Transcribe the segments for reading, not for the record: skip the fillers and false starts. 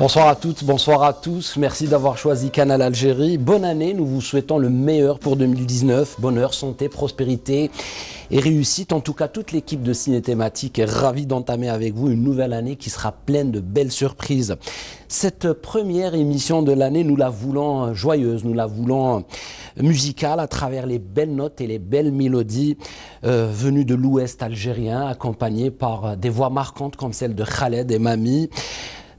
Bonsoir à toutes, bonsoir à tous. Merci d'avoir choisi Canal Algérie. Bonne année, nous vous souhaitons le meilleur pour 2019. Bonheur, santé, prospérité et réussite. En tout cas, toute l'équipe de Ciné Thématique est ravie d'entamer avec vous une nouvelle année qui sera pleine de belles surprises. Cette première émission de l'année, nous la voulons joyeuse, nous la voulons musicale à travers les belles notes et les belles mélodies venues de l'Ouest algérien, accompagnées par des voix marquantes comme celle de Khaled et Mami,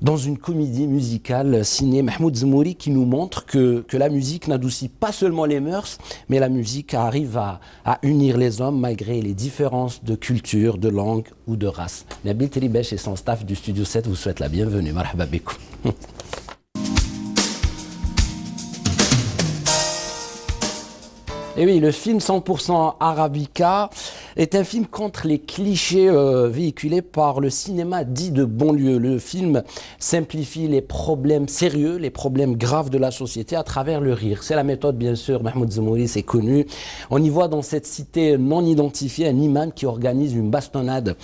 dans une comédie musicale signée Mahmoud Zmouri qui nous montre que la musique n'adoucit pas seulement les mœurs, mais la musique arrive à unir les hommes malgré les différences de culture, de langue ou de race. Nabil Tribesh et son staff du Studio 7 vous souhaitent la bienvenue. Marhaba bikoum. Et oui, le film 100% Arabica est un film contre les clichés véhiculés par le cinéma dit de banlieue. Le film simplifie les problèmes sérieux, les problèmes graves de la société à travers le rire. C'est la méthode, bien sûr, Mahmoud Zmouri, c'est connu. On y voit dans cette cité non identifiée un imam qui organise une bastonnade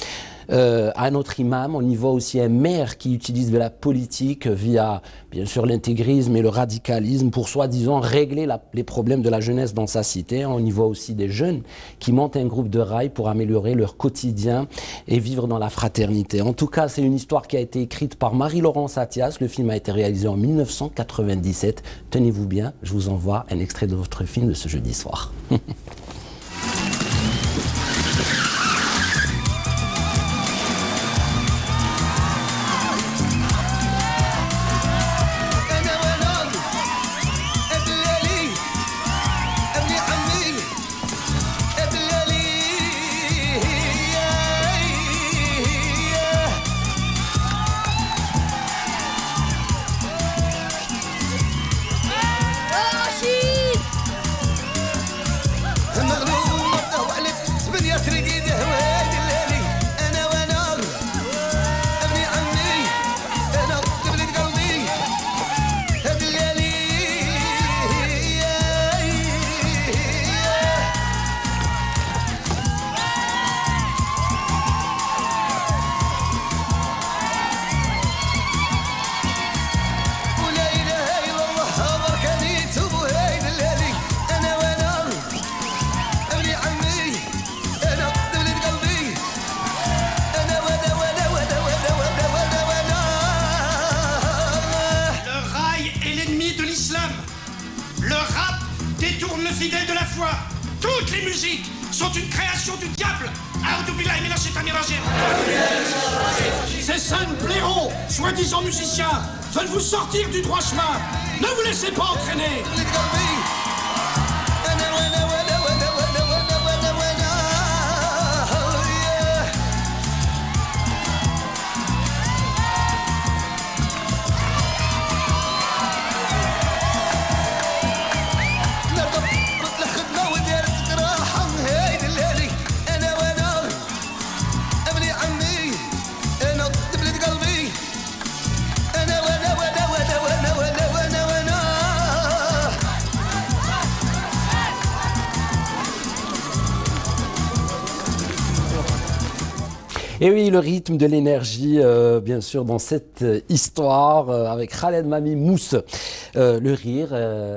à un autre imam. On y voit aussi un maire qui utilise de la politique via, bien sûr, l'intégrisme et le radicalisme pour soi-disant régler les problèmes de la jeunesse dans sa cité. On y voit aussi des jeunes qui montent un groupe de rail pour améliorer leur quotidien et vivre dans la fraternité. En tout cas, c'est une histoire qui a été écrite par Marie-Laurence Attias. Le film a été réalisé en 1997. Tenez-vous bien, je vous envoie un extrait de votre film de ce jeudi soir. Toutes les musiques sont une création du diable. Ces cinq blaireaux, soi-disant musiciens, veulent vous sortir du droit chemin. Ne vous laissez pas entraîner. Et oui, le rythme de l'énergie, bien sûr, dans cette histoire, avec Khaled Mami Mousse, le rire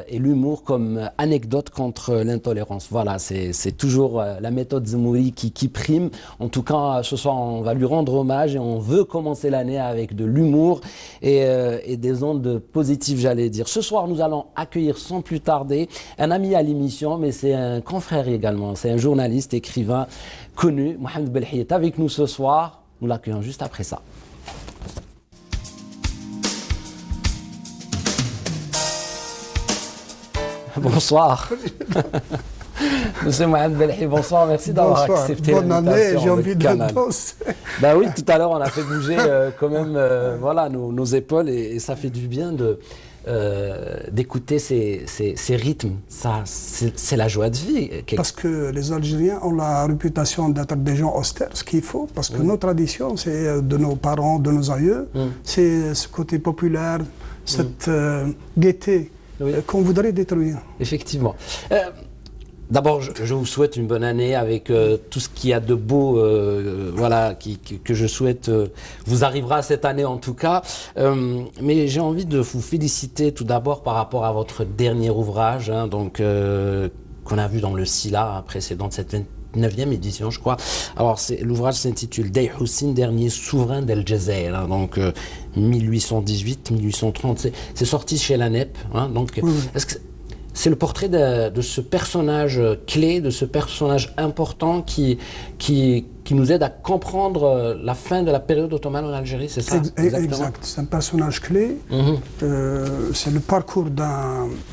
et l'humour comme anecdote contre l'intolérance. Voilà, c'est toujours la méthode Zmouri qui prime. En tout cas, ce soir, on va lui rendre hommage et on veut commencer l'année avec de l'humour et des ondes positives, j'allais dire. Ce soir, nous allons accueillir sans plus tarder un ami à l'émission, mais c'est un confrère également. C'est un journaliste, écrivain connu, Mohamed Belhi est avec nous ce soir. Nous l'accueillons juste après ça. Bonsoir. Monsieur Mohamed Belhi, bonsoir, merci d'avoir accepté l'invitation. Bonne année, j'ai envie de danser. Ben oui, tout à l'heure on a fait bouger quand même voilà, nos épaules et ça fait du bien d'écouter ces rythmes. C'est la joie de vie. Parce que les Algériens ont la réputation d'être des gens austères, ce qu'il faut, parce que nos traditions, c'est de nos parents, de nos aïeux, c'est ce côté populaire, cette gaieté qu'on voudrait détruire. Effectivement. D'abord, je vous souhaite une bonne année avec tout ce qu'il y a de beau, voilà, que je souhaite vous arrivera cette année en tout cas. Mais j'ai envie de vous féliciter tout d'abord par rapport à votre dernier ouvrage, hein, donc qu'on a vu dans le Sila précédent de cette 29e édition, je crois. Alors, l'ouvrage s'intitule Dey Hussein, dernier souverain d'El Jazeera, hein, donc 1818-1830. C'est sorti chez la NEP. Hein, donc, oui. Est-ce que c'est le portrait de ce personnage clé, de ce personnage important qui nous aide à comprendre la fin de la période ottomane en Algérie, c'est ça? Exact, c'est un personnage clé. C'est le parcours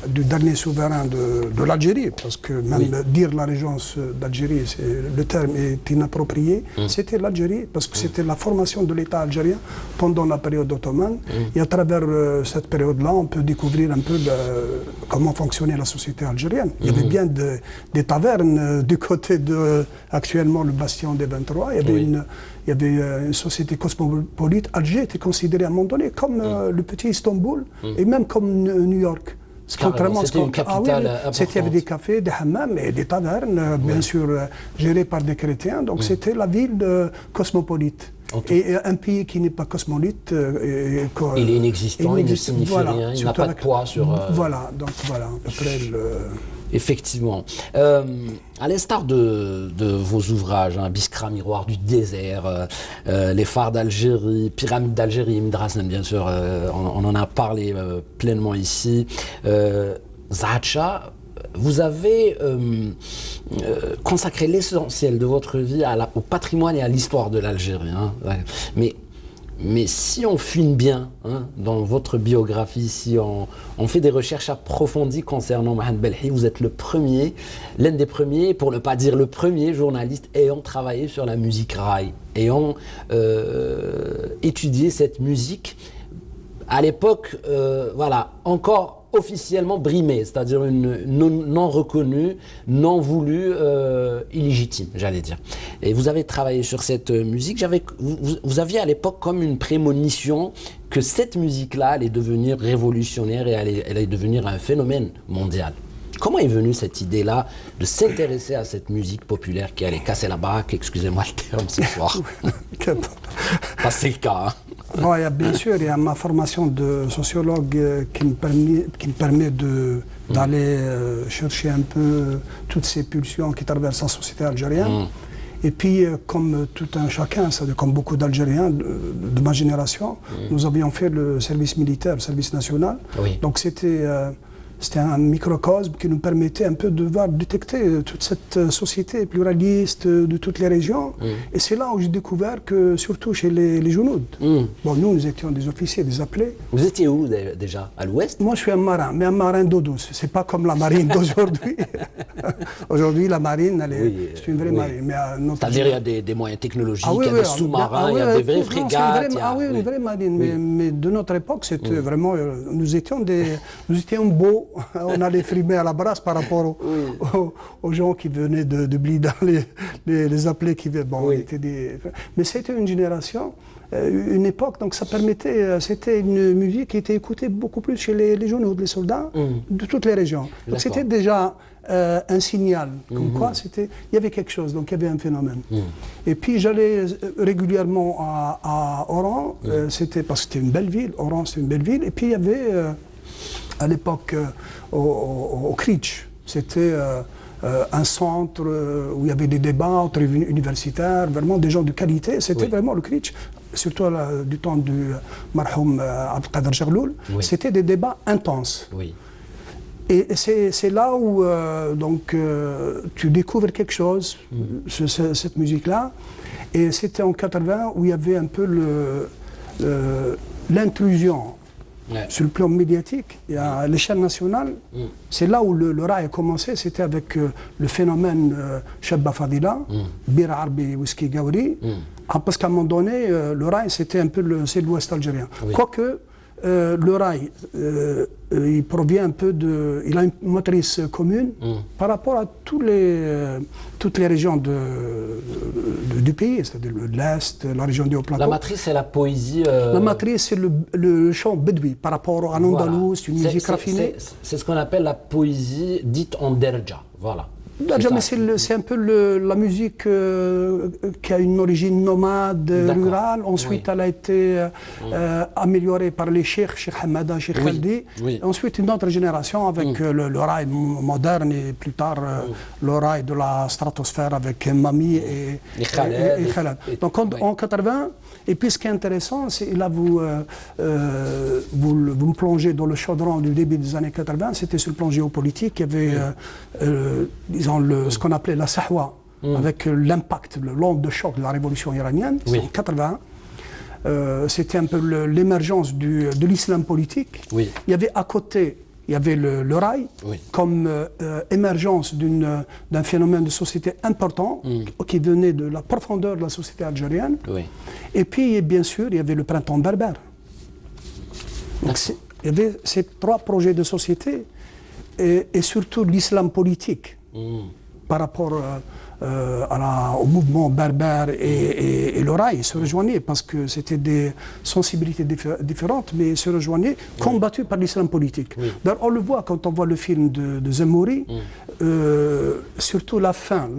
du dernier souverain de l'Algérie, parce que même dire la régence d'Algérie, le terme est inapproprié. C'était l'Algérie, parce que c'était la formation de l'État algérien pendant la période ottomane. Et à travers cette période-là, on peut découvrir un peu comment fonctionnait la société algérienne. Il y avait bien des tavernes du côté de, actuellement, le bastion des 23. Il y avait une société cosmopolite. Alger était considéré à un moment donné comme le petit Istanbul et même comme New York. Contrairement à ce qu'on... Il y avait des cafés, des hammams et des tavernes, bien sûr gérées par des chrétiens. Donc c'était la ville cosmopolite. Et un pays qui n'est pas cosmopolite... il est inexistant, il ne signifie rien, il n'a pas de poids sur... Voilà, donc voilà, à peu près le... Effectivement. À l'instar de vos ouvrages, hein, Biskra, Miroir du désert, Les phares d'Algérie, Pyramide d'Algérie, Ibn Drazen, bien sûr, on en a parlé pleinement ici. Zahatcha, vous avez consacré l'essentiel de votre vie au patrimoine et à l'histoire de l'Algérie. Hein. Mais si on fouine bien hein, dans votre biographie, si on fait des recherches approfondies concernant Mohamed Belhi, vous êtes l'un des premiers, pour ne pas dire le premier journaliste ayant travaillé sur la musique raï, ayant étudié cette musique à l'époque, voilà, encore officiellement brimée, c'est-à-dire non reconnue, non voulue, illégitime, j'allais dire. Et vous avez travaillé sur cette musique. Vous aviez à l'époque comme une prémonition que cette musique-là allait devenir révolutionnaire et elle allait devenir un phénomène mondial. Comment est venue cette idée-là de s'intéresser à cette musique populaire qui allait casser la baraque, excusez-moi le terme ce soir? C'est le cas. Hein. Bon, bien sûr, il y a ma formation de sociologue qui me permet d'aller chercher un peu toutes ces pulsions qui traversent la société algérienne. Et puis, comme tout un chacun, c'est-à-dire comme beaucoup d'Algériens de ma génération, nous avions fait le service militaire, le service national. Donc c'était un microcosme qui nous permettait un peu de détecter toute cette société pluraliste de toutes les régions. Et c'est là où j'ai découvert que, surtout chez les Jounoud, bon, nous étions des officiers, des appelés. Vous étiez où déjà? À l'ouest? Moi, je suis un marin, mais un marin d'eau douce. C'est pas comme la marine d'aujourd'hui. Aujourd'hui, la marine, c'est une vraie marine. C'est-à-dire qu'il y a des moyens technologiques, il y a des sous-marins, il y a des vraies frégates. Une vraie marine. Mais de notre époque, c'était vraiment... Nous étions beaux. On allait frimer à la brasse par rapport aux gens qui venaient de Blida, les appelés qui venaient. Bon, mais c'était une génération, une époque, donc ça permettait, c'était une musique qui était écoutée beaucoup plus chez les jeunes, les soldats de toutes les régions. Donc c'était déjà un signal, comme quoi il y avait quelque chose, donc il y avait un phénomène. Et puis j'allais régulièrement à Oran, c'était parce que c'était une belle ville, Oran c'est une belle ville, et puis il y avait... à l'époque, au Critch, c'était un centre où il y avait des débats entre universitaires, vraiment des gens de qualité. C'était vraiment le Critch, surtout du temps du marhoum Abdelkader Jarloul. C'était des débats intenses. Et c'est là où tu découvres quelque chose, cette musique-là. Et c'était en 80 où il y avait un peu l'intrusion. Sur le plan médiatique, et à l'échelle nationale, c'est là où le rail a commencé, c'était avec le phénomène Shabba Fadila, Bir Arbi Whisky Gauri, parce qu'à un moment donné, le rail c'était un peu l'ouest algérien. Quoique, le rail, il provient un peu il a une motrice commune par rapport à toutes les régions du pays, c'est-à-dire l'Est, la région du Haut-Plateau. La matrice, c'est la poésie... La matrice, c'est le chant bedoui par rapport à l'Andalous, c'est une musique raffinée. C'est ce qu'on appelle la poésie dite en derja, voilà. C'est un peu la musique qui a une origine nomade, rurale. Ensuite, elle a été améliorée par les cheikhs, Cheikh Hamada, Cheikh Khaldi. Ensuite, une autre génération avec le rail moderne et plus tard le rail de la stratosphère avec Mami et Khaled. Donc en 80, et puis ce qui est intéressant, c'est là vous me plongez dans le chaudron du début des années 80, c'était sur le plan géopolitique, il y avait, disons, ce qu'on appelait la Sahwa, avec l'impact, l'onde de choc de la révolution iranienne, c'est en 80. C'était un peu l'émergence de l'islam politique. Il y avait à côté, il y avait le rail comme émergence d'un phénomène de société important qui venait de la profondeur de la société algérienne. Et puis, bien sûr, il y avait le printemps berbère. Donc, il y avait ces trois projets de société et surtout l'islam politique par rapport au mouvement berbère et le rail se rejoignaient parce que c'était des sensibilités différentes, mais se rejoignaient, combattues par l'islam politique. D'ailleurs, on le voit quand on voit le film de Zemmouri, surtout la fin.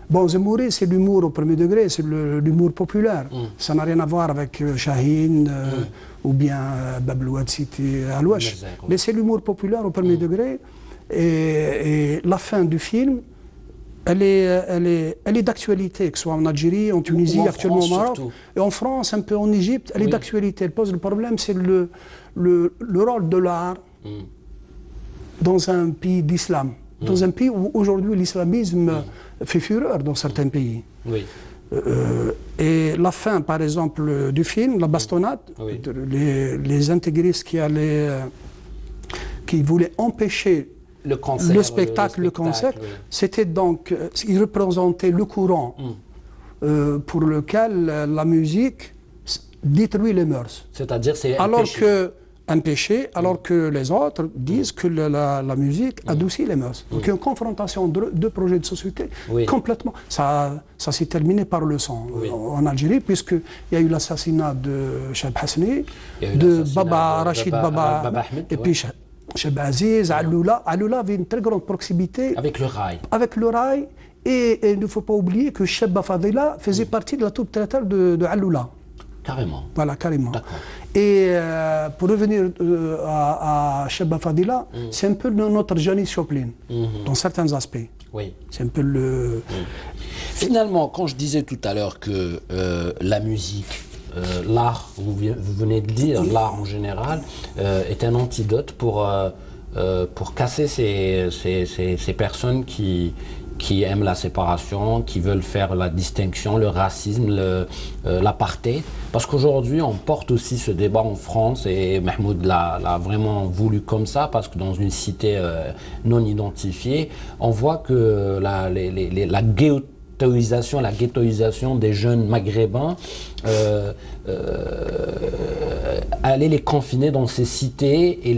Bon, Zemmouri, c'est l'humour au premier degré, c'est l'humour populaire. Ça n'a rien à voir avec Chahine ou bien Bablouad City Alouache. Mais c'est l'humour populaire au premier degré. Et la fin du film, elle est d'actualité, que ce soit en Algérie, en Tunisie, actuellement au Maroc, et en France, un peu en Égypte, elle est d'actualité. Elle pose le problème, c'est le rôle de l'art dans un pays d'islam, dans un pays où aujourd'hui l'islamisme fait fureur dans certains pays. Et la fin, par exemple, du film, la bastonnade, les intégristes qui voulaient empêcher le spectacle, le concert, c'était donc, il représentait le courant pour lequel la musique détruit les mœurs. C'est-à-dire c'est un péché, alors que les autres disent que la musique adoucit les mœurs. Donc il y a une confrontation de deux projets de société complètement. Ça s'est terminé par le sang en Algérie, puisqu'il y a eu l'assassinat de Cheb Hasni, de Rachid Baba Ahmed, et puis Cheb Aziz, Aloula. Aloula avait une très grande proximité avec le rail. Et il ne faut pas oublier que Cheb Fadila faisait partie de la troupe théâtrale de Aloula. Carrément. Voilà, carrément. Et pour revenir à Cheb Fadila, c'est un peu notre Janis Joplin, dans certains aspects. C'est un peu le... Finalement, quand je disais tout à l'heure que la musique, l'art, vous venez de dire, l'art en général, est un antidote pour casser ces personnes qui aiment la séparation, qui veulent faire la distinction, le racisme, l'apartheid. Parce qu'aujourd'hui, on porte aussi ce débat en France et Mahmoud l'a vraiment voulu comme ça, parce que dans une cité non identifiée, on voit que la ghettoisation des jeunes maghrébins, aller les confiner dans ces cités et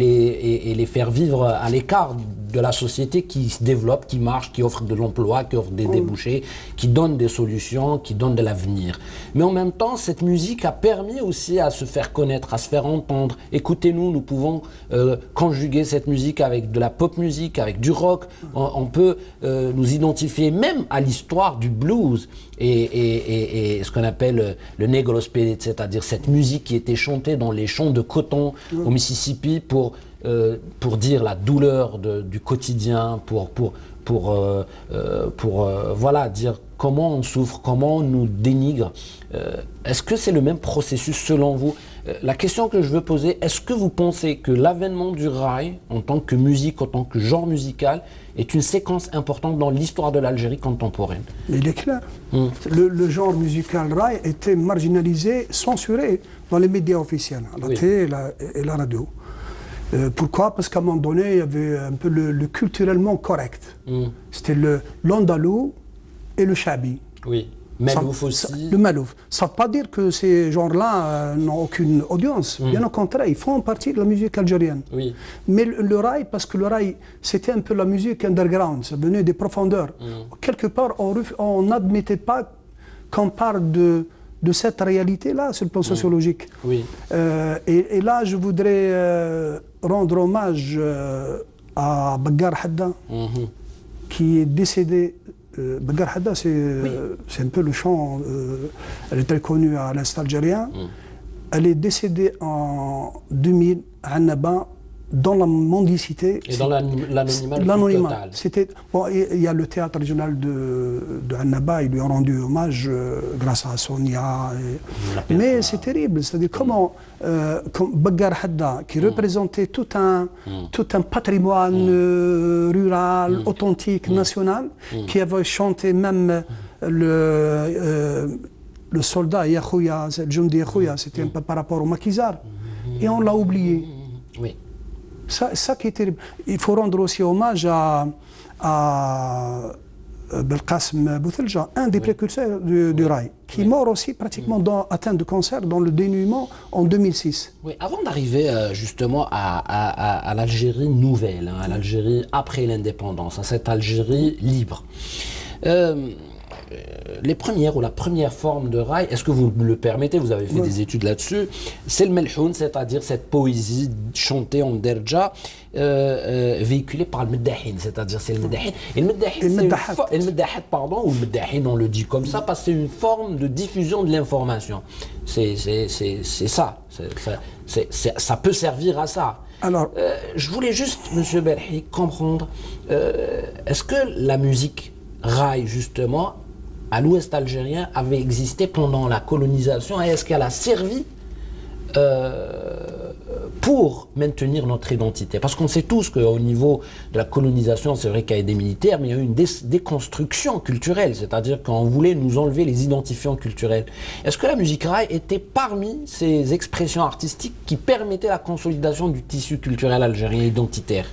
les faire vivre à l'écart de la société qui se développe, qui marche, qui offre de l'emploi, qui offre des débouchés, qui donne des solutions, qui donne de l'avenir. Mais en même temps, cette musique a permis aussi à se faire connaître, à se faire entendre. Écoutez-nous, nous pouvons conjuguer cette musique avec de la pop musique, avec du rock. On peut nous identifier même à l'histoire du blues et ce qu'on appelle le negro spirit, c'est-à-dire cette musique qui était chantée dans les champs de coton au Mississippi pour dire la douleur du quotidien, voilà, dire comment on souffre, comment on nous dénigre. Est-ce que c'est le même processus selon vous? La question que je veux poser, est-ce que vous pensez que l'avènement du rail en tant que musique, en tant que genre musical, est une séquence importante dans l'histoire de l'Algérie contemporaine? Mais il est clair. Le genre musical rail était marginalisé, censuré dans les médias officiels, la télé et la radio. Pourquoi? Parce qu'à un moment donné, il y avait un peu le culturellement correct. C'était l'andalou et le chabi. Malouf aussi. Le malouf. Ça ne veut pas dire que ces genres-là n'ont aucune audience. Bien au contraire, ils font partie de la musique algérienne. Mais le rail, parce que le rail, c'était un peu la musique underground, ça venait des profondeurs. Quelque part, on n'admettait pas qu'on parle de cette réalité-là sur le plan sociologique. Et là, je voudrais rendre hommage à Baggar Hadda, qui est décédée. Baggar Hadda, c'est un peu le chant, elle est très connue à l'Est algérien. Elle est décédée en 2000 à Annaba, dans la mendicité. Et dans l'anonymat total. C'était, bon, il y a le théâtre régional de Annaba, ils lui ont rendu hommage grâce à Sonia. Mais c'est terrible, c'est-à-dire comment comme Baggar Hadda, qui représentait tout un patrimoine rural, authentique, national, qui avait chanté même le soldat Yakhouya, le Jundi Yakhouya, c'était un peu par rapport au maquisard. Et on l'a oublié. Oui. Ça qui est terrible. Il faut rendre aussi hommage à Belkacem Boutelja, un des précurseurs du rail, qui est mort aussi pratiquement atteint de cancer dans le dénuement en 2006. Oui, avant d'arriver justement à l'Algérie nouvelle, à l'Algérie après l'indépendance, à cette Algérie libre. Les premières ou la première forme de rail, est-ce que vous me le permettez, vous avez fait des études là-dessus, c'est le melhoun, c'est-à-dire cette poésie chantée en derja, véhiculée par le meddahin, c'est-à-dire c'est le meddahin. Et le meddahat, pardon, ou le meddahin, on le dit comme ça, parce que c'est une forme de diffusion de l'information. C'est ça, ça peut servir à ça. Alors, je voulais juste, Monsieur Belhi, comprendre, est-ce que la musique rail, justement, à l'ouest algérien avait existé pendant la colonisation et est-ce qu'elle a servi pour maintenir notre identité? Parce qu'on sait tous qu'au niveau de la colonisation, c'est vrai qu'il y a des militaires, mais il y a eu une déconstruction culturelle, c'est-à-dire qu'on voulait nous enlever les identifiants culturels. Est-ce que la musique rail était parmi ces expressions artistiques qui permettaient la consolidation du tissu culturel algérien identitaire?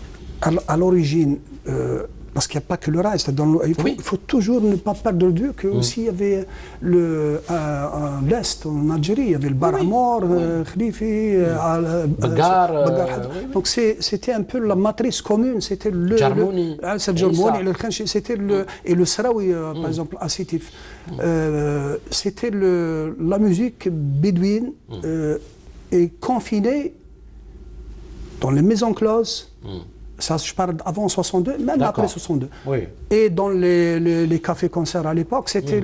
À l'origine, parce qu'il n'y a pas que le rail, il faut toujours ne pas perdre de vue qu'il y avait l'Est en Algérie, il y avait le Baramor, Khlifi, Baggar. Donc c'était un peu la matrice commune, c'était le Jarmouni, c'était et le Sarawi, par exemple, à Sétif. C'était la musique bédouine et confinée dans les maisons closes. Ça, je parle avant 62, même après 62. Oui. Et dans les cafés-concerts à l'époque, c'était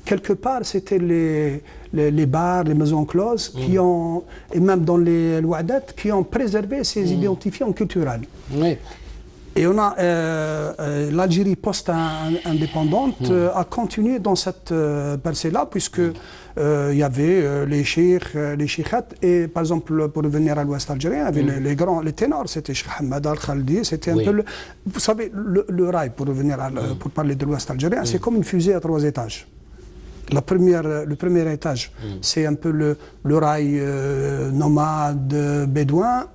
quelque part, c'était les bars, les maisons closes, qui ont, et même dans les Ouadat, qui ont préservé ces identifiants culturels. Oui. Et on a l'Algérie post-indépendante a continué dans cette percée-là, puisque il y avait les cheikhs, les cheikhates, et par exemple, pour revenir à l'ouest algérien, il y avait les ténors, c'était Cheikh Hamad Al-Khaldi, c'était un peu vous savez, le rail, pour revenir pour parler de l'ouest algérien, c'est comme une fusée à 3 étages. Le premier étage, c'est un peu le rail nomade bédouin,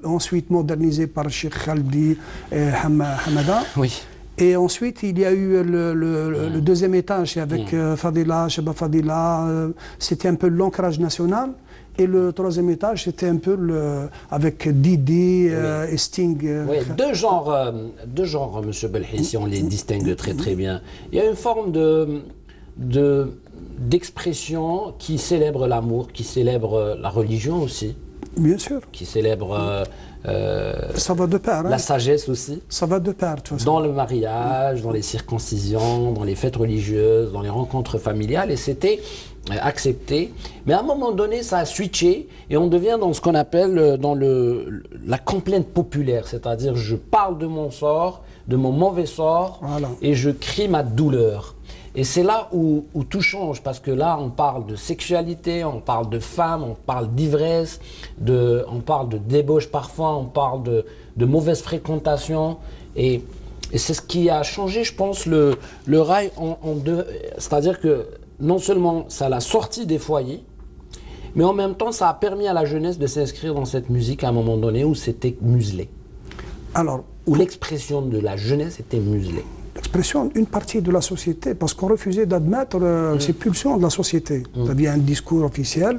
ensuite modernisé par Cheikh Khaldi et Hamada. Oui. Et ensuite, il y a eu le deuxième étage avec Fadila, Sheba Fadila, c'était un peu l'ancrage national. Et le troisième étage, c'était un peu avec Didi et Sting. Oui, deux genres, Monsieur Belhi, si on les distingue très très bien. Il y a une forme d'expression qui célèbre l'amour, qui célèbre la religion aussi. Bien sûr. Qui célèbre ça va de pair, la sagesse aussi. Ça va de pair, tu vois. Dans le mariage, dans les circoncisions, dans les fêtes religieuses, dans les rencontres familiales, et c'était accepté. Mais à un moment donné, ça a switché et on devient dans ce qu'on appelle dans la complainte populaire, c'est-à-dire je parle de mon sort, de mon mauvais sort, et je crie ma douleur. Et c'est là où tout change, parce que là, on parle de sexualité, on parle de femmes, on parle d'ivresse, on parle de débauche parfois, on parle de mauvaise fréquentation. Et c'est ce qui a changé, je pense, le rail en deux. C'est-à-dire que non seulement ça l'a sorti des foyers, mais en même temps, ça a permis à la jeunesse de s'inscrire dans cette musique à un moment donné où c'était muselé. Alors, où l'expression de la jeunesse était muselée. L'expression d'une partie de la société, parce qu'on refusait d'admettre ces pulsions de la société. C'est-à-dire un discours officiel,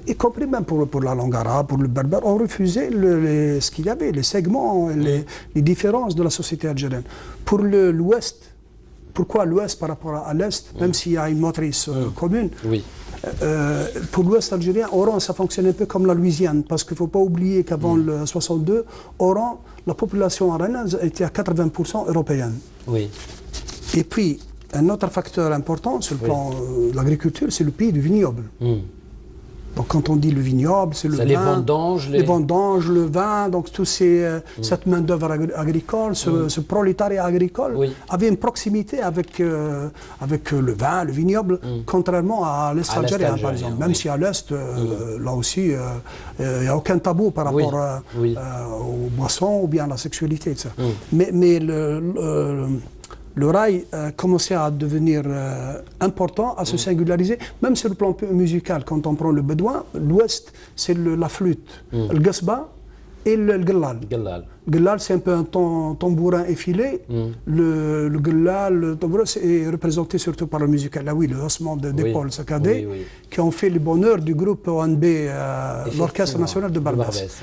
y compris même pour la langue arabe, pour le berbère, on refusait ce qu'il y avait, les segments, les différences de la société algérienne. Pour l'Ouest, pourquoi l'Ouest par rapport à l'Est, même s'il y a une motrice commune, pour l'Ouest algérien, Oran, ça fonctionne un peu comme la Louisiane, parce qu'il ne faut pas oublier qu'avant le 62, Oran, la population aranaise était à 80% européenne. Oui. Et puis, un autre facteur important sur le plan de l'agriculture, c'est le pays du vignoble. Donc quand on dit le vignoble, c'est le vin, les vendanges, le vin, donc tout cette main-d'œuvre agricole, ce prolétariat agricole avait une proximité avec le vin, le vignoble, contrairement à l'Est algérien, par exemple. Même si à l'Est, là aussi, il n'y a aucun tabou par rapport aux boissons ou bien à la sexualité, etc. Mais le rail commençait à devenir important, à se singulariser, même sur le plan musical. Quand on prend le bédouin, l'ouest, c'est la flûte, le gasba et le gallal. Gallal, c'est un peu un tambourin effilé. Le gallal, le tambourin, est représenté surtout par le musical. Là, oui, le haussement d'épaule saccadé, qui ont fait le bonheur du groupe ONB, l'Orchestre national de Barbès.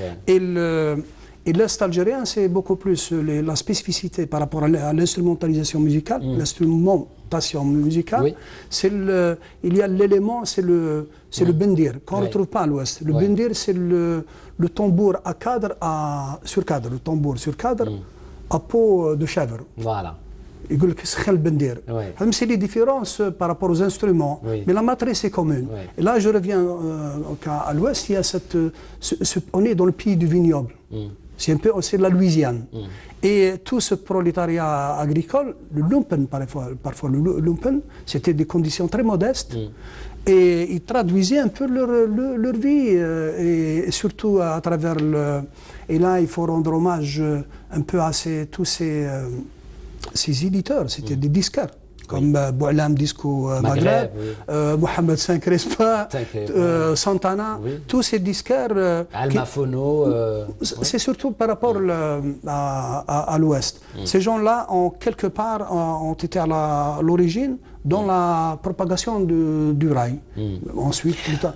Et l'Est algérien, c'est beaucoup plus la spécificité par rapport à l'instrumentalisation musicale, l'instrumentation musicale. Il y a l'élément, c'est le bendir, qu'on ne retrouve pas à l'Ouest. Le bendir, c'est le tambour à cadre, sur cadre, le tambour sur cadre, à peau de chèvre. Voilà. C'est les différences par rapport aux instruments, mais la matrice est commune. Et là, je reviens à l'Ouest, il y a on est dans le pays du vignoble. C'est la Louisiane. Et tout ce prolétariat agricole, le lumpen, parfois le lumpen, c'était des conditions très modestes. Et ils traduisaient un peu leur vie, et surtout à travers Et là, il faut rendre hommage un peu à tous ces éditeurs, c'était des disquaires. Comme Boualam Disco Maghreb, Mohamed Saint-Crespa, Santana, tous ces disquaires. Almafono. C'est surtout par rapport à l'Ouest. Ces gens-là, quelque part, ont été à l'origine dans la propagation du rail. Ensuite, plus tard.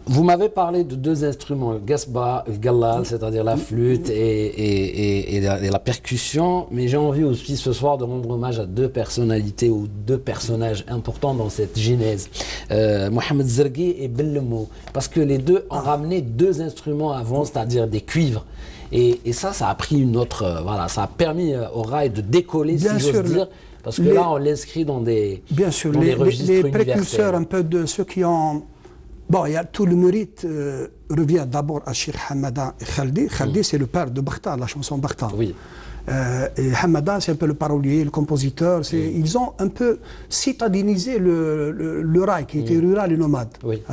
Vous m'avez parlé de deux instruments, le gasba, le gallal, c'est-à-dire la flûte et la percussion, mais j'ai envie aussi ce soir de rendre hommage à deux personnalités ou deux personnages importants dans cette genèse, Mohamed Zergui et Bellemou, parce que les deux ont ramené deux instruments avant, c'est-à-dire des cuivres. Et ça a pris une autre, voilà, ça a permis au rail de décoller, si j'ose dire, parce que là on l'inscrit dans des registres les précurseurs un peu de ceux qui ont... Bon, tout le mérite revient d'abord à Cheikh Hamada et Khaldi. Khaldi, c'est le père de Bakhta, la chanson Bakhta. Oui. Et Hamada, c'est un peu le parolier, le compositeur. Ils ont un peu citadinisé le rail, qui était rural et nomade.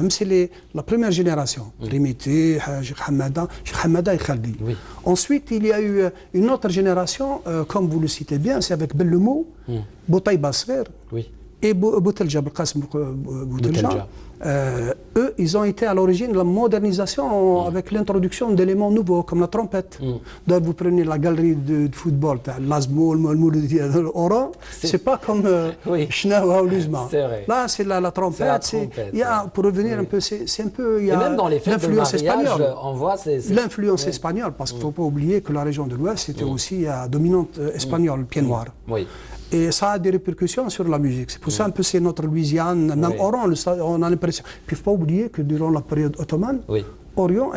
C'est la première génération. Rimiti, Cheikh Hamada et Khaldi. Ensuite, il y a eu une autre génération, comme vous le citez bien, c'est avec Bellemou, Boutaï Basfer et Boutelja, Qasim Boutelja. Eux, ils ont été à l'origine de la modernisation avec l'introduction d'éléments nouveaux comme la trompette. Donc vous prenez la galerie de football, l'Azmoul, le Oran, c'est pas comme Schnawa ou Luzma. Là, c'est la trompette. Pour revenir un peu, c'est un peu... Et même dans les fêtes de mariage, on voit... L'influence espagnole, parce qu'il ne faut pas oublier que la région de l'Ouest, c'était aussi dominante espagnole, pied noir. Et ça a des répercussions sur la musique. C'est pour ça un peu c'est notre Louisiane, même Oran, on a l'impression. Puis il ne faut pas oublier que durant la période ottomane, Oran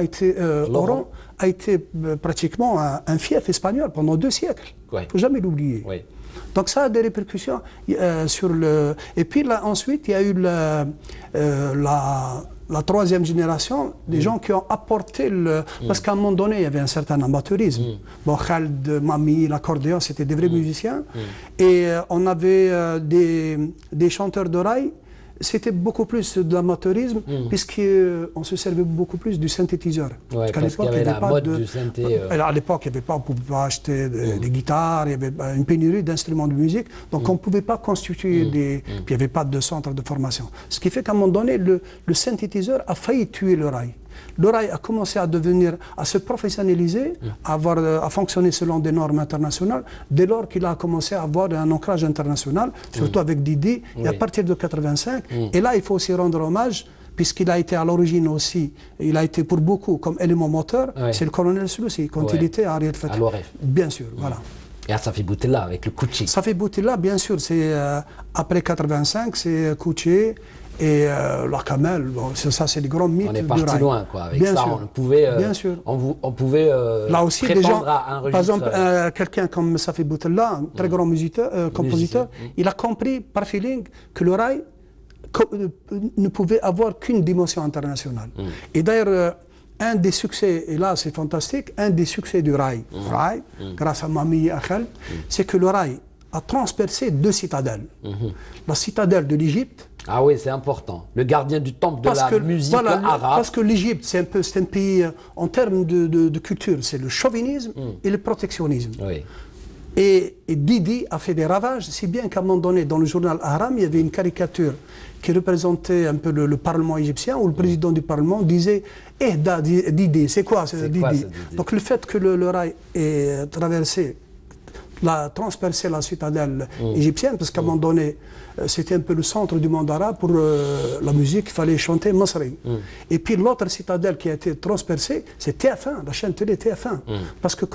a été pratiquement un fief espagnol pendant 2 siècles. Il ne faut jamais l'oublier. Donc ça a des répercussions sur le... Et puis là, ensuite, il y a eu la troisième génération, des gens qui ont apporté parce qu'à un moment donné, il y avait un certain amateurisme. Bon, Khaled, Mami, l'accordéon, c'était des vrais musiciens. Et on avait des chanteurs de rail. C'était beaucoup plus de l'amateurisme, puisqu'on se servait beaucoup plus du synthétiseur. Parce qu'à l'époque, il n'y avait pas de synthé. À l'époque, il n'y avait pas, on ne pouvait pas acheter des guitares, il y avait une pénurie d'instruments de musique, donc on ne pouvait pas constituer des... Puis il n'y avait pas de centre de formation. Ce qui fait qu'à un moment donné, le synthétiseur a failli tuer le rail. Le rail a commencé à se professionnaliser, à fonctionner selon des normes internationales, dès lors qu'il a commencé à avoir un ancrage international, surtout avec Didi, et à partir de 85. Et là, il faut aussi rendre hommage, puisqu'il a été à l'origine aussi, il a été pour beaucoup comme élément moteur, c'est le colonel Seloussi, quand il était à Ariel Fatih. Bien sûr, voilà. Et à Safi Boutella avec le Kouchi. Safi Boutella, bien sûr, c'est après 85, c'est Kouchi et la Kamel. Bon, ça, c'est les grands mythes du rail. On est parti loin, quoi. Avec bien ça, sûr. on pouvait, bien sûr. On pouvait là aussi, prétendre à un registre. Par exemple, quelqu'un comme Safi Boutella, un très grand compositeur, il a compris par feeling que le rail ne pouvait avoir qu'une dimension internationale. Et d'ailleurs, un des succès, et là c'est fantastique, un des succès du rail, grâce à Mami Akhel, c'est que le rail a transpercé 2 citadelles. La citadelle de l'Égypte. Ah oui, c'est important. Le gardien du temple de la musique arabe. Parce que l'Égypte, c'est un pays, en termes de culture, c'est le chauvinisme et le protectionnisme. Oui. Et Didi a fait des ravages, si bien qu'à un moment donné, dans le journal Ahram, il y avait une caricature qui représentait un peu le Parlement égyptien, où le président du Parlement disait « Eh, Didi, c'est quoi ce Didi ?» Donc le fait que le rail ait transpercé la citadelle égyptienne, parce qu'à un moment donné, c'était un peu le centre du monde arabe pour la musique, il fallait chanter Masri. Et puis l'autre citadelle qui a été transpercée, c'est TF1, la chaîne télé TF1. Parce que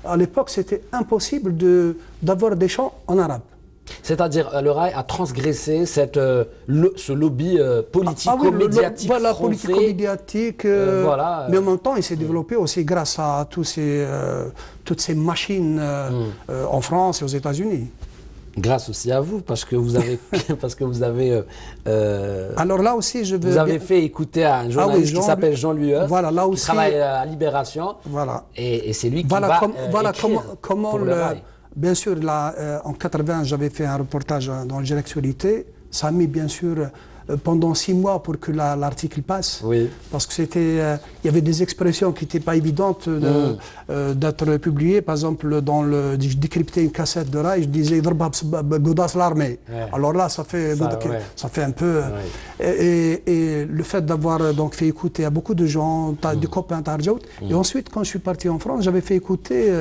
à l'époque, c'était impossible d'avoir des chants en arabe. C'est-à-dire, le rail a transgressé ce lobby politico-médiatique voilà, français. politico-médiatique. Mais en même temps, il s'est développé aussi grâce à toutes ces machines en France et aux États-Unis. Grâce aussi à vous, parce que vous avez, alors là aussi, vous avez fait écouter à un journaliste qui s'appelle Jean-Louis Heuss, voilà, là aussi, qui travaille à Libération, voilà. Et c'est lui qui voilà, va écrire comment pour le rail. Bien sûr, là, en 80, j'avais fait un reportage dans le Actualité. Ça a mis, bien sûr, pendant 6 mois pour que l'article passe. Oui. Parce que il y avait des expressions qui n'étaient pas évidentes d'être publiées. Par exemple, je décryptais une cassette de rail, je disais Goudas l'armée. Ouais. Alors là, ça fait un peu. Ouais. Et le fait d'avoir donc fait écouter à beaucoup de gens, des copains Tarjout. Et ensuite, quand je suis parti en France, j'avais fait écouter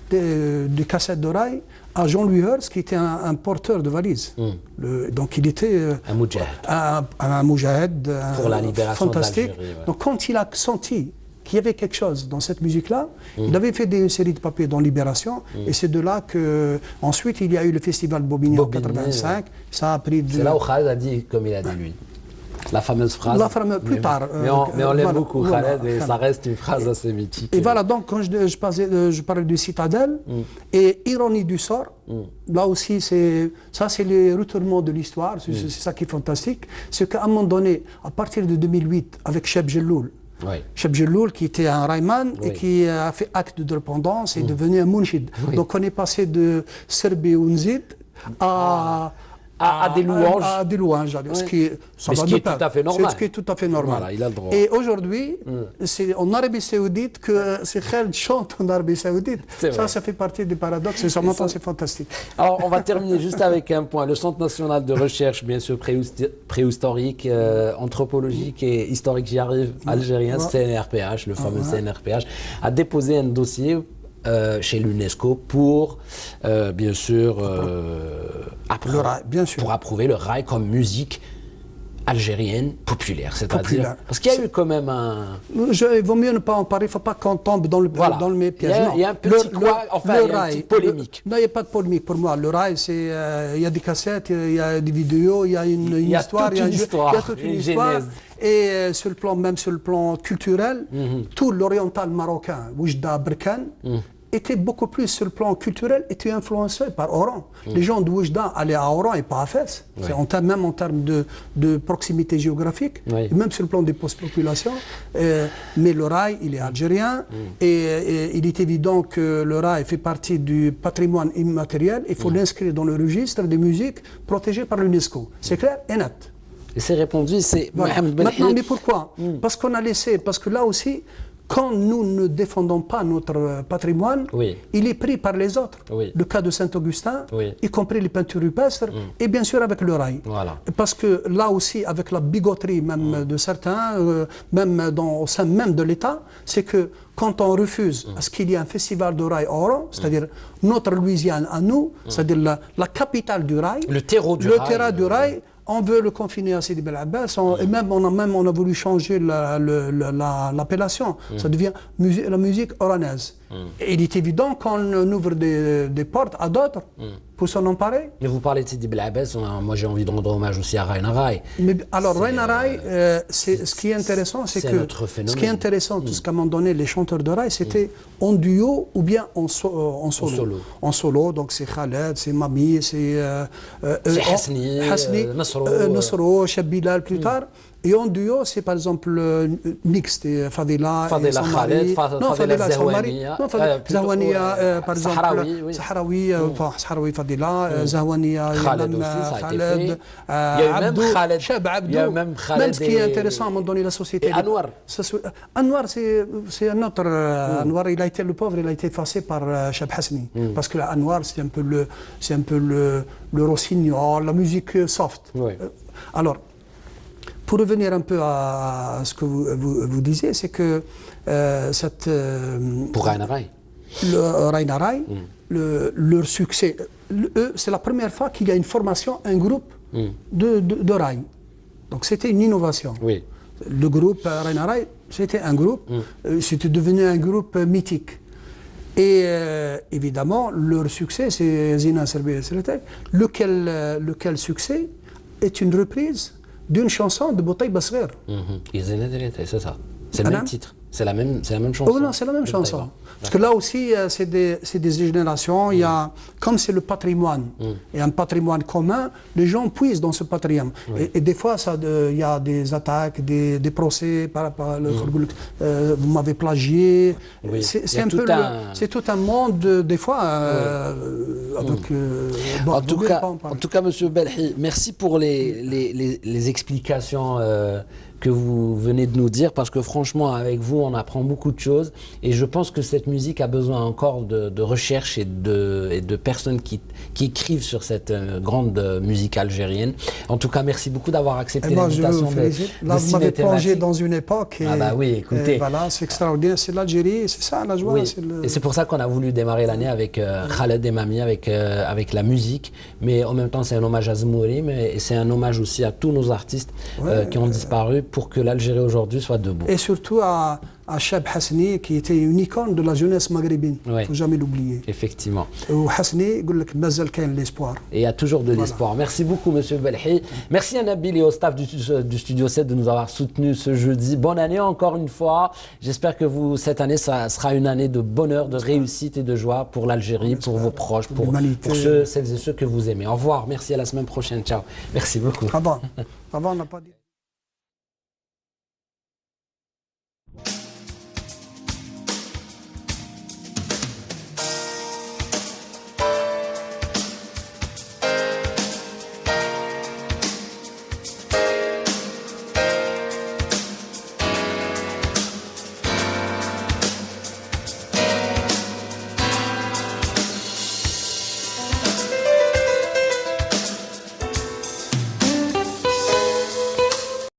des cassettes de rail à Jean-Louis Heuss, qui était un porteur de valises. Donc il était un moujahid pour la libération fantastique. Ouais. Donc quand il a senti qu'il y avait quelque chose dans cette musique-là, il avait fait une série de papiers dans Libération, et c'est de là que ensuite il y a eu le festival Bobigny en 85. Ouais. Ça a pris. C'est là où Khaled a dit, comme il a dit lui. La fameuse phrase. Plus tard. Mais on l'aime beaucoup, Khaled, et ça reste une phrase assez mythique. Et voilà, donc quand je parlais du Citadelle, et ironie du sort, là aussi, c'est les retournements de l'histoire, c'est ça qui est fantastique. C'est qu'à un moment donné, à partir de 2008, avec Cheb Jelloul, Cheb Jelloul, qui était un Rayman et qui a fait acte de dépendance et devenu un Mounchid. Donc on est passé de Serbi Unzid à des louanges. À des louanges, ce qui est tout à fait normal. Ce qui est tout à fait normal. Voilà, il a le droit. Et aujourd'hui, c'est en Arabie Saoudite que Khaled chante en Arabie Saoudite. Ça fait partie du paradoxe et ça m'entend, c'est fantastique. Alors, on va terminer juste avec un point. Le Centre national de recherche, bien sûr, préhistorique, anthropologique et historique, j'y arrive, algérien, CNRPH, le fameux CNRPH, a déposé un dossier chez l'UNESCO pour, bien sûr, pour approuver le rail comme musique algérienne populaire. C'est-à-dire, parce qu'il y a eu quand même un... Il vaut mieux ne pas en parler, il ne faut pas qu'on tombe dans le piège. Il y a un petit une polémique. Non, il n'y a pas de polémique pour moi. Le rail, il y a des cassettes, il y a des vidéos, il y a une histoire. Il y a toute une histoire. Et même sur le plan culturel, tout l'oriental marocain, Oujda, Berkane, était beaucoup plus sur le plan culturel, était influencé par Oran. Les gens de Oujda allaient à Oran et pas à Fès. Même en termes de proximité géographique, et même sur le plan des populations. Mais le rail, il est algérien, et il est évident que le rail fait partie du patrimoine immatériel. Il faut l'inscrire dans le registre des musiques protégées par l'UNESCO. C'est clair et net. Et c'est répondu, c'est Mohamed Ben Maintenant, mais pourquoi? Parce qu'on a laissé, parce que là aussi, quand nous ne défendons pas notre patrimoine, il est pris par les autres. Le cas de Saint-Augustin, y compris les peintures rupestres, et bien sûr avec le rail. Voilà. Parce que là aussi, avec la bigoterie même de certains, même au sein même de l'État, c'est que quand on refuse à ce qu'il y ait un festival de rail à Oran, c'est-à-dire notre Louisiane à nous, c'est-à-dire la capitale du rail, le terreau du rail, on veut le confiner à Sidi Bel Abbas, et même on a voulu changer l'appellation. Ça devient la musique oranaise. Et il est évident qu'on ouvre des portes à d'autres pour s'en emparer. Mais vous parlez de Sidi Bel Abbas, moi j'ai envie de rendre hommage aussi à Raina Rai. Alors Raina Rai, ce qui est intéressant, c'est que ce qui est intéressant, tout ce qu'à un moment donné, les chanteurs de Rai, c'était en duo ou bien en solo. En solo, donc c'est Khaled, c'est Mami, c'est Hasni, Nasro, Cheb Bilal plus tard. Et en duo, c'est par exemple mixte, Fadila et son mari. Non, Fadila et son mari. Non, Zahwania, par exemple. Sahraoui, Fadila, Zahwania, Khaled, Abdou, Cheb Abdou. Même ce qui est intéressant à un moment donné, la société. Et Anwar. Anwar, c'est un autre. Anwar, il a été le pauvre, il a été effacé par Cheb Hasni. Parce que Anwar, c'est un peu le rossignol, la musique soft. Alors, pour revenir un peu à ce que vous disiez, c'est que pour Raina Rai. Raina Rai, leur succès, c'est la première fois qu'il y a une formation, un groupe de Rai. Donc c'était une innovation. Oui. Le groupe Raina Rai, c'était un groupe, c'était devenu un groupe mythique. Et évidemment, leur succès, c'est Zina Serbi Sretek, lequel succès est une reprise d'une chanson de Boutaï Basrer. C'est ça. C'est le même titre. C'est la même chanson. Oh non, c'est la même chanson. Parce que là aussi, c'est des générations. Il y a, comme c'est le patrimoine, et un patrimoine commun, les gens puisent dans ce patrimoine. Et des fois, il y a des attaques, des procès par le vous m'avez plagié. C'est tout un monde, des fois, avec... en tout cas, Monsieur Belhi, merci pour les explications que vous venez de nous dire, parce que franchement, avec vous, on apprend beaucoup de choses, et je pense que cette musique a besoin encore de recherche et de personnes qui écrivent sur cette grande musique algérienne. En tout cas, merci beaucoup d'avoir accepté l'invitation de Là, vous m'avez plongé dans une époque. Ah bah oui, écoutez. Voilà, c'est extraordinaire, c'est l'Algérie, c'est ça la joie. Oui. Et c'est pour ça qu'on a voulu démarrer l'année avec Khaled et Mami, avec la musique, mais en même temps, c'est un hommage à Zmouri, mais c'est un hommage aussi à tous nos artistes qui ont disparu, pour que l'Algérie aujourd'hui soit debout. Et surtout à Cheb Hasni, qui était une icône de la jeunesse maghrébine. Il ne faut jamais l'oublier. Effectivement. Hasni, l'espoir. Et il y a toujours de l'espoir. Merci beaucoup, Monsieur Belhi. Merci à Nabil et au staff du Studio 7 de nous avoir soutenus ce jeudi. Bonne année encore une fois. J'espère que cette année, ça sera une année de bonheur, de réussite et de joie pour l'Algérie, pour vos proches, pour celles et ceux que vous aimez. Au revoir. Merci, à la semaine prochaine. Ciao. Merci beaucoup. Avant, on n'a pas dit...